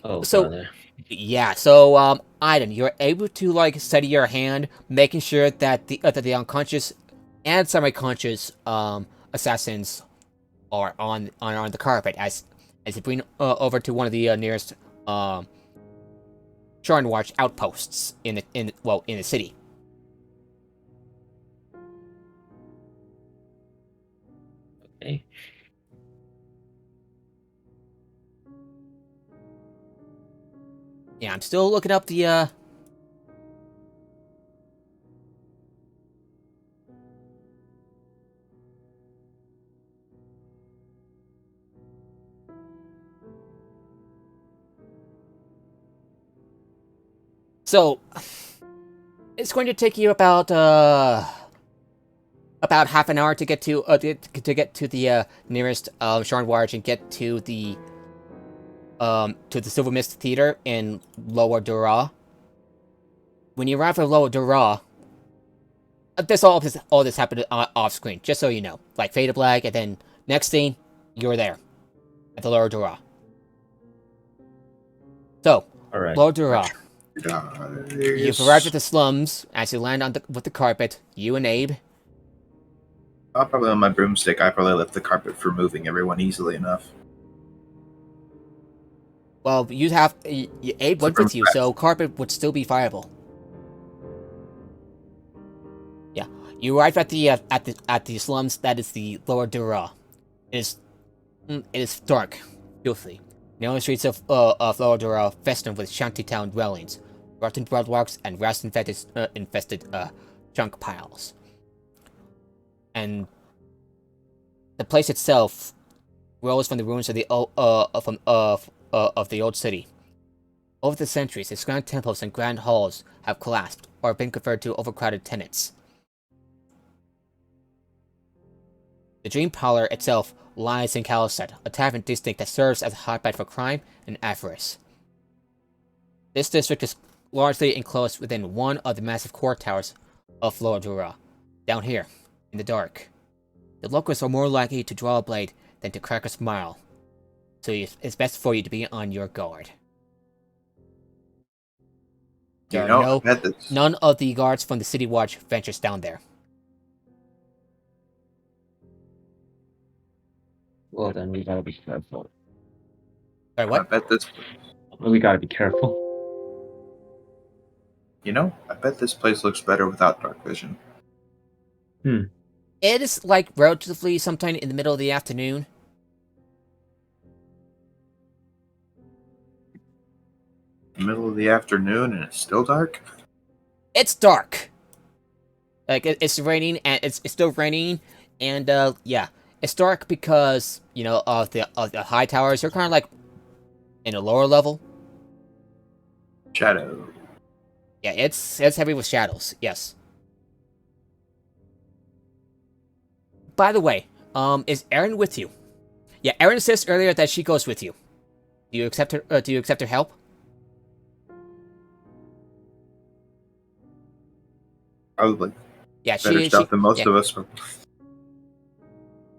Oh, so brother. yeah, so Aiden, you're able to like steady your hand, making sure that the unconscious and semi-conscious assassins are on the carpet as you bring over to one of the nearest Sharn Watch outposts in the city. Okay. Yeah, I'm still looking up the So it's going to take you about half an hour to get to the nearest Sharn Watch and get to the Silver Mist Theater in Lower Dura. When you arrive at Lower Dura, all this happened off screen, just so you know. Like fade to black, and then next thing, you're there at the Lower Dura. So, All right. Lower Dura. Dice. You've arrived at the slums. As you land with the carpet, you and Abe. I'll probably on my broomstick. I probably left the carpet for moving everyone easily enough. Well, you'd have Abe went with you, so carpet would still be viable. Yeah, you arrive at the slums. That is the Lower Dura. It is dark, filthy. The only streets of Lower Dura festooned with shantytown dwellings, rotten breadwalks, and rust-infested junk piles. And the place itself rose from the ruins of the old city. Over the centuries, its grand temples and grand halls have collapsed or been converted to overcrowded tenants. The Dream Parlor itself lies in Kalistad, a tavern district that serves as a hotbed for crime and avarice. This district is largely enclosed within one of the massive court towers of Lower Dura. Down here, in the dark, the locals are more likely to draw a blade than to crack a smile, so it's best for you to be on your guard. None of the guards from the City Watch ventures down there. Well, then we gotta be careful. Sorry, what? I bet this. We gotta be careful. I bet this place looks better without dark vision. It is like relatively sometime in the middle of the afternoon. Middle of the afternoon and it's still dark. It's dark. Like it's raining and it's still raining, and yeah, it's dark because of the high towers. They're kind of like in a lower level. Shadow. Yeah, it's heavy with shadows. Yes. By the way, is Erin with you? Yeah, Erin says earlier that she goes with you. Do you accept her? Do you accept her help? Probably. Yeah, Better stuff than most of us.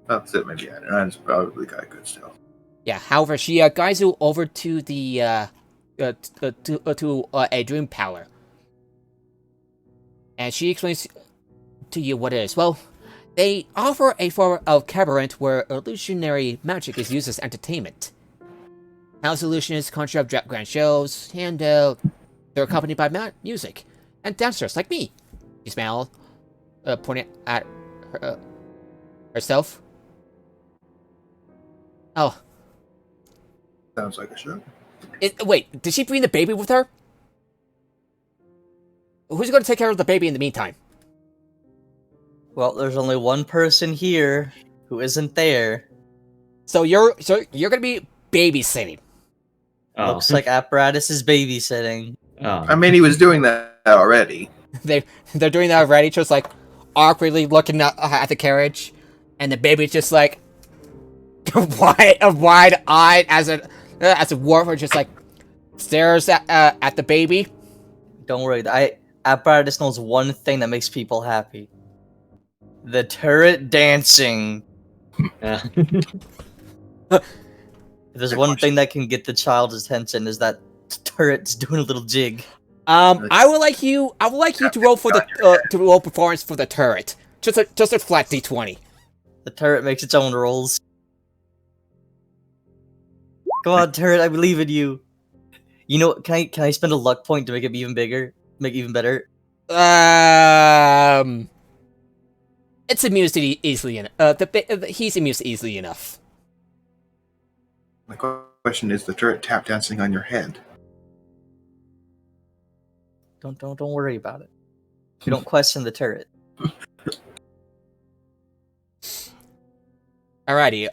That's it. Maybe Aaron's probably got good stuff. Yeah. However, she guides you over to the to a dream parlor, and she explains to you what it is. Well, they offer a form of cabaret where illusionary magic is used as entertainment. House illusionists conjure up grand shows, and they're accompanied by music and dancers like me. She smiled, pointing at herself. Oh. Sounds like a show. Wait, did she bring the baby with her? Who's going to take care of the baby in the meantime? Well, there's only one person here who isn't there. So you're going to be babysitting. Oh. Looks like Apparatus is babysitting. Oh. I mean, he was doing that already. They're doing that already. Just like, awkwardly looking at the carriage, and the baby's just like wide-eyed as a warfer just like stares at the baby. Don't worry, Apparatus knows one thing that makes people happy. The turret dancing. Yeah. If there's one thing that can get the child's attention is that turret's doing a little jig. I would like you to roll for the to roll performance for the turret. Just a flat d20. The turret makes its own rolls. Come on, turret, I believe in you. You know, can I spend a luck point to make it even bigger? Make it even better? It's amused easily enough. He's amused easily enough. My question is the turret tap dancing on your head. Don't worry about it. You don't question the turret. Alrighty.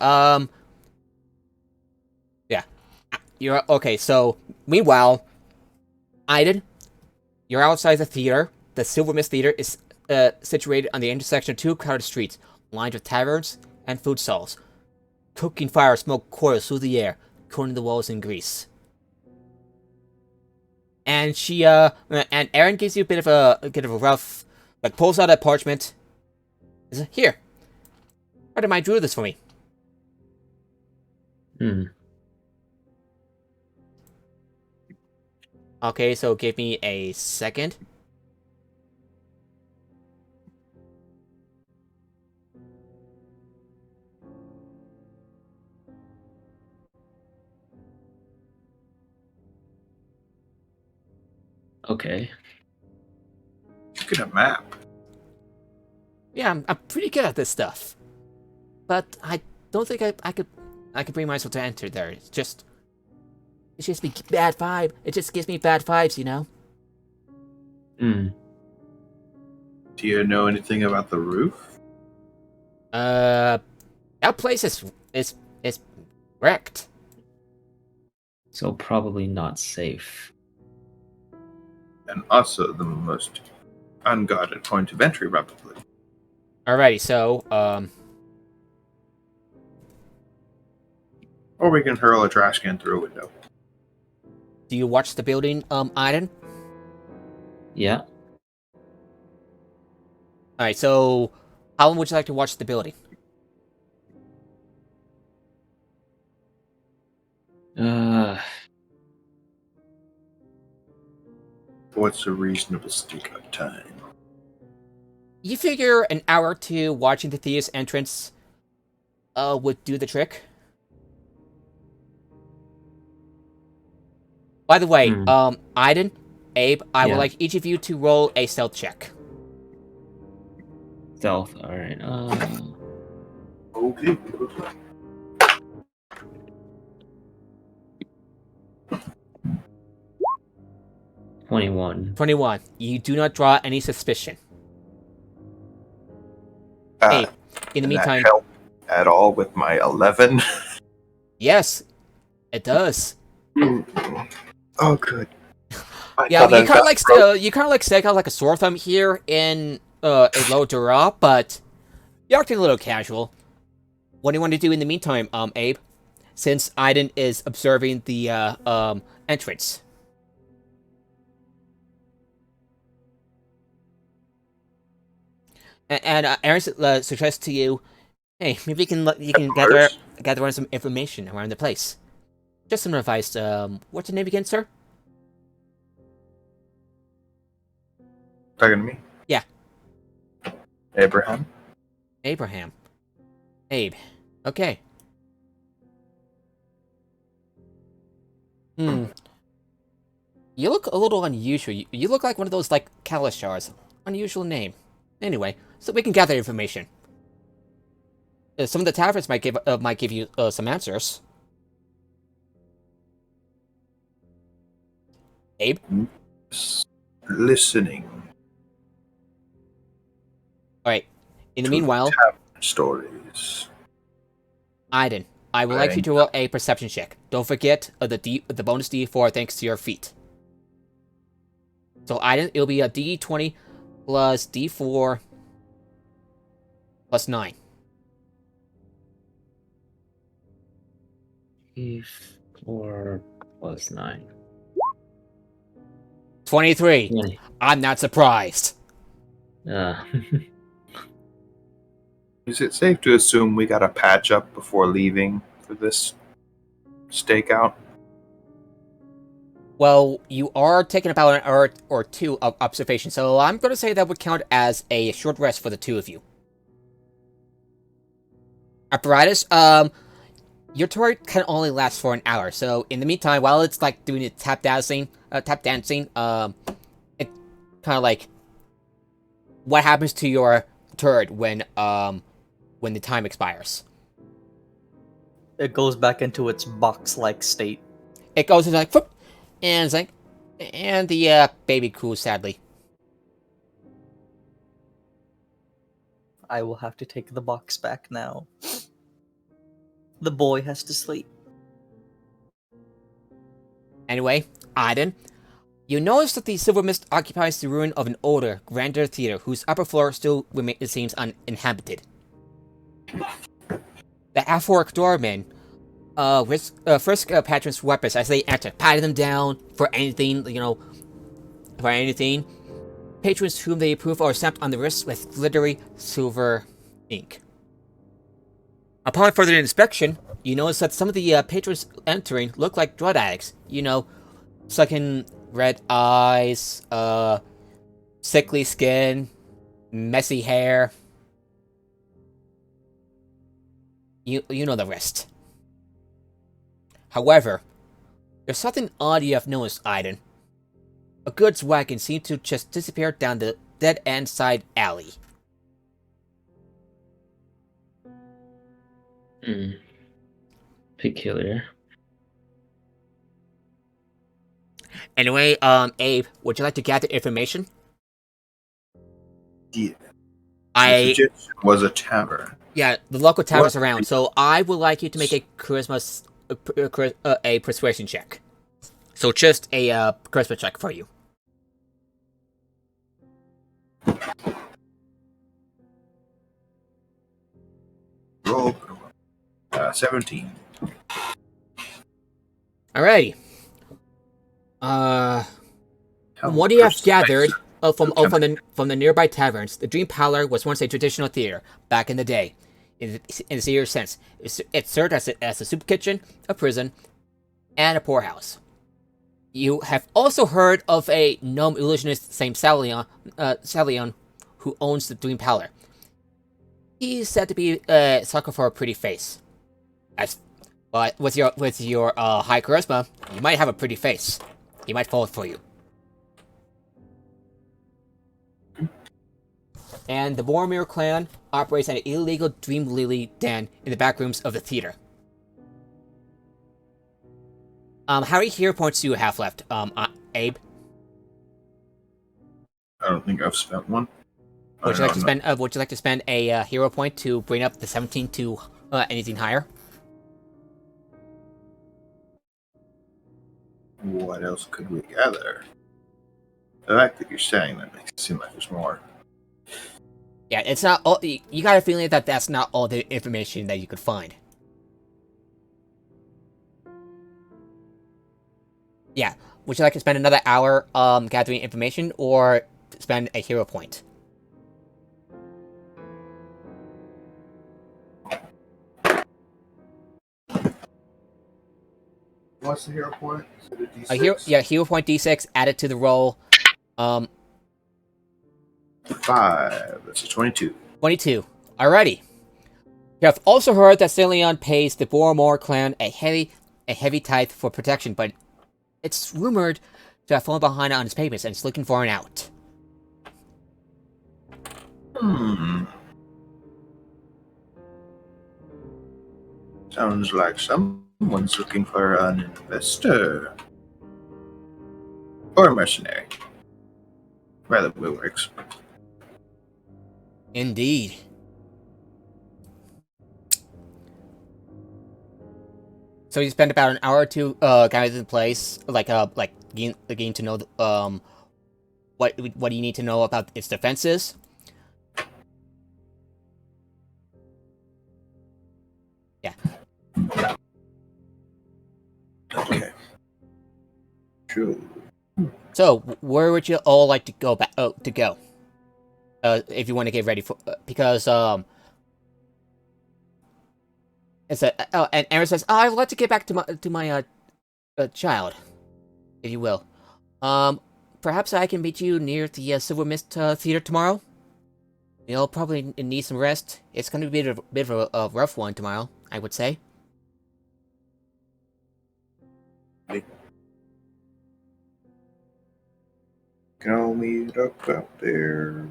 Yeah. You're okay. So meanwhile, Aiden, you're outside the theater. The Silver Mist Theater is situated on the intersection of two crowded streets, lined with taverns and food stalls. Cooking fire smoke coils through the air, coating the walls in grease. And and Aaron gives you a bit of a rough, like pulls out a parchment. He says, "Here, why don't I drew this for me?" Okay, so give me a second. Okay. Look at a map. Yeah, I'm pretty good at this stuff, but I don't think I could bring myself to enter there. It's just me bad vibe. It just gives me bad vibes, you know. Hmm. Do you know anything about the roof? That place is wrecked. So probably not safe. And also the most unguarded point of entry, probably. Alrighty, so Or we can hurl a trash can through a window. do you watch the building, Aiden? Yeah. Alright, so how long would you like to watch the building? What's a reasonable stick-up time? You figure an hour or two watching the theater's entrance would do the trick. By the way, Aiden, Abe, I would like each of you to roll a stealth check. Stealth. All right. Okay. 21. You do not draw any suspicion. Abe, in the meantime, That help at all with my 11? yes, it does. Oh, good. Yeah, you kind of like stick out like a sore thumb here in a low draw, but you're acting a little casual. What do you want to do in the meantime, Abe? Since Aiden is observing the entrance. And Aaron suggests to you, hey, maybe you can gather on some information around the place. Just some advice. What's your name again, sir? Talking to me? Yeah. Abraham? Abraham. Abe. Okay. You look a little unusual. You look like one of those, like, Kalashars. Unusual name. Anyway, so we can gather information. Some of the taverns might give you some answers. Abe? Listening. Alright. In the meanwhile, stories. Aiden, I would like you to roll a perception check. Don't forget the bonus D4 thanks to your feat. So Aiden, it'll be a D20 plus D4 plus 9. 4 plus 9. 23. 20. I'm not surprised. Is it safe to assume we got a patch up before leaving for this stakeout? Well, you are taking about an hour or two of observation, so I'm going to say that would count as a short rest for the two of you. Apparatus, your tour can only last for an hour, so in the meantime, while it's like doing the tap dancing, it kind of like what happens to your turret when the time expires. It goes back into its box-like state. It goes into like, whoop, and it's like, and the baby cools sadly. I will have to take the box back now. The boy has to sleep. Anyway, Aiden, you notice that the Silver Mist occupies the ruin of an older, grander theater whose upper floor still it seems uninhabited. The half-orc doormen frisk patrons' weapons as they enter, patting them down for anything, for anything. Patrons whom they approve are stamped on the wrists with glittery silver ink. Upon further inspection, you notice that some of the patrons entering look like drug addicts. Sucking red eyes, sickly skin, messy hair. You know the rest. However, there's something odd you have noticed, Aiden. A goods wagon seemed to just disappear down the dead-end side alley. Peculiar. Anyway, Abe, would you like to gather information? Yeah. The suggestion was a tavern. Yeah, the local tower's around, so I would like you to make a a persuasion check. So just a charisma check for you. Roll 17. Alrighty. From what you have gathered from the nearby taverns, the Dream Parlor was once a traditional theater back in the day. In a serious sense, it served as a soup kitchen, a prison, and a poorhouse. You have also heard of a gnome illusionist named Salion, who owns the Dream Parlor. He's said to be a sucker for a pretty face. But with your high charisma, you might have a pretty face. He might fall for you. And the Boromir clan operates an illegal Dream Lily den in the back rooms of the theater. How many hero points do you have left, Abe? I don't think I've spent one. Would you like to spend a hero point to bring up the 17 to anything higher? What else could we gather? The fact that you're saying that makes it seem like there's more. Yeah, it's not all. You got a feeling that that's not all the information that you could find. Yeah, would you like to spend another hour gathering information, or spend a hero point? What's the hero point? Is it a D6? Hero point D6 added to the roll. 5. That's a 22. 22. Alrighty. You have also heard that Celion pays the Boromir clan a heavy tithe for protection, but it's rumored to have fallen behind on its payments and it's looking for an out. Sounds like someone's looking for an investor. Or a mercenary. Rather way works. Indeed. So you spend about an hour or two guiding the place, getting to know what do you need to know about its defenses. Okay. Sure. So, where would you all like to go back? To go? If you want to get ready for, because it's a and Aaron says, "I would like to get back to my child, if you will. Perhaps I can meet you near the Silver Mist Theater tomorrow. You'll probably need some rest. It's going to be a bit of a rough one tomorrow, I would say." Can all meet up out there.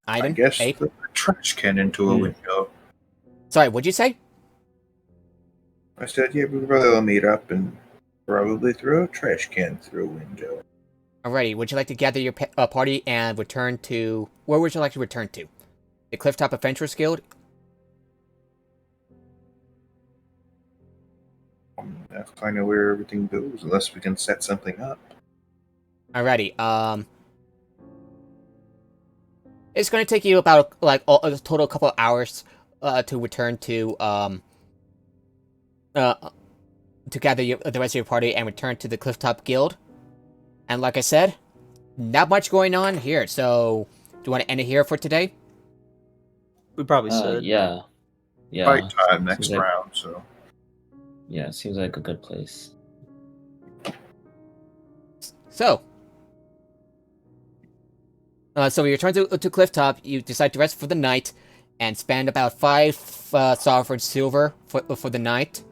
I Item? guess Ape? the trash can into a window. Sorry, what'd you say? I said, yeah, we'd rather meet up and probably throw a trash can through a window. Alrighty, would you like to gather your party and return to... Where would you like to return to? The Clifftop Adventurers Guild? That's kind of where everything goes, unless we can set something up. Alrighty, it's going to take you about, like, a total couple of hours, to return to, to gather the rest of your party and return to the Clifftop Guild. And like I said, not much going on here, so do you want to end it here for today? We probably should. Yeah. Yeah. Fight time next Seems like- round, so. Yeah, seems like a good place. So you return to Clifftop, you decide to rest for the night, and spend about 5 sovereign silver for the night.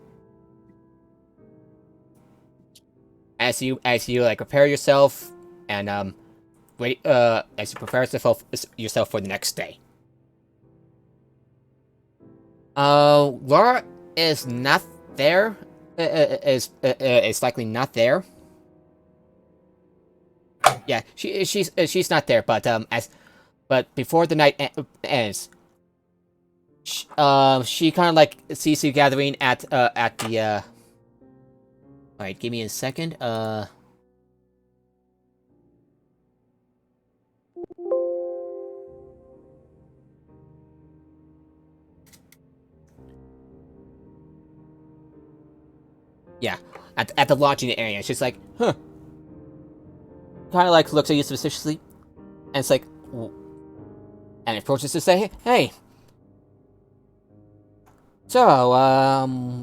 As you like prepare yourself and wait as you prepare yourself for the next day. Laura is not there. Is likely not there. Yeah, she's not there. But before the night ends, she kind of like sees you gathering at the. Alright, give me a second. Yeah, at the lodging area. She's like, huh. Kind of like looks at you suspiciously, and it's like, and approaches to say, hey. So,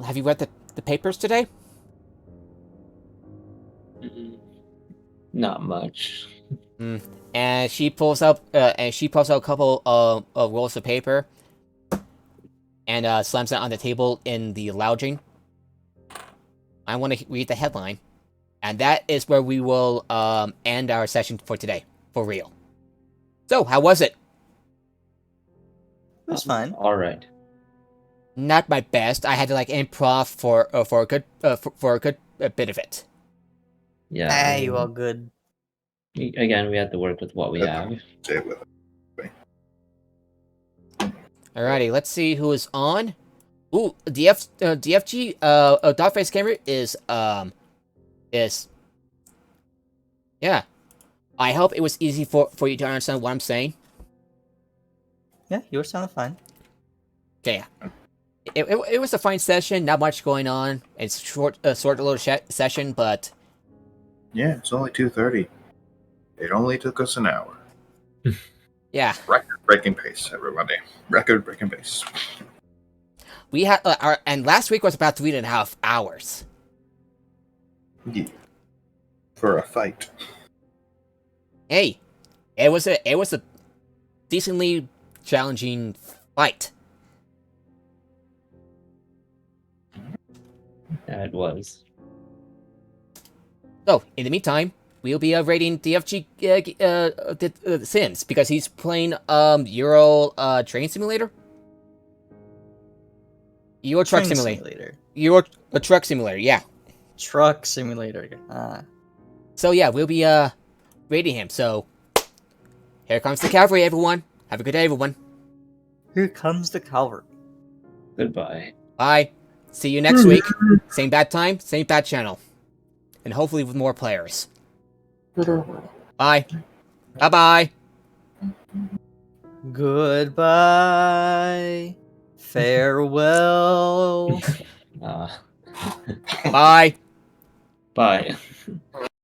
have you read the papers today? Not much. And she pulls out a couple of rolls of paper, and slams it on the table in the lounging. I want to read the headline, and that is where we will end our session for today, for real. So, how was it? It was fine. All right. Not my best. I had to like improv for a good bit of it. Yeah. Hey, you all good. Again, we have to work with what we have. Stay with it. Alrighty, let's see who is on. Ooh, DFG Dogface Camera is yeah. I hope it was easy for you to understand what I'm saying. Yeah, you were sounding fine. Okay. It was a fine session, not much going on. It's short little session, but Yeah, it's only 2:30. It only took us an hour. yeah. Record-breaking pace, everybody. Record-breaking pace. We had and last week was about 3.5 hours. Yeah. For a fight. Hey, it was a decently challenging fight. Yeah, it was. So, in the meantime, we'll be rating DFG the Sims because he's playing Euro Train Simulator. Euro Truck Train Simulator. Euro Truck Simulator, yeah. Truck Simulator. So yeah, we'll be rating him. So here comes the cavalry, everyone. Have a good day, everyone. Here comes the cavalry. Goodbye. Bye. See you next week. Same bad time, same bad channel. And hopefully with more players. Bye. Bye-bye. Goodbye. Farewell. Uh, Bye. bye.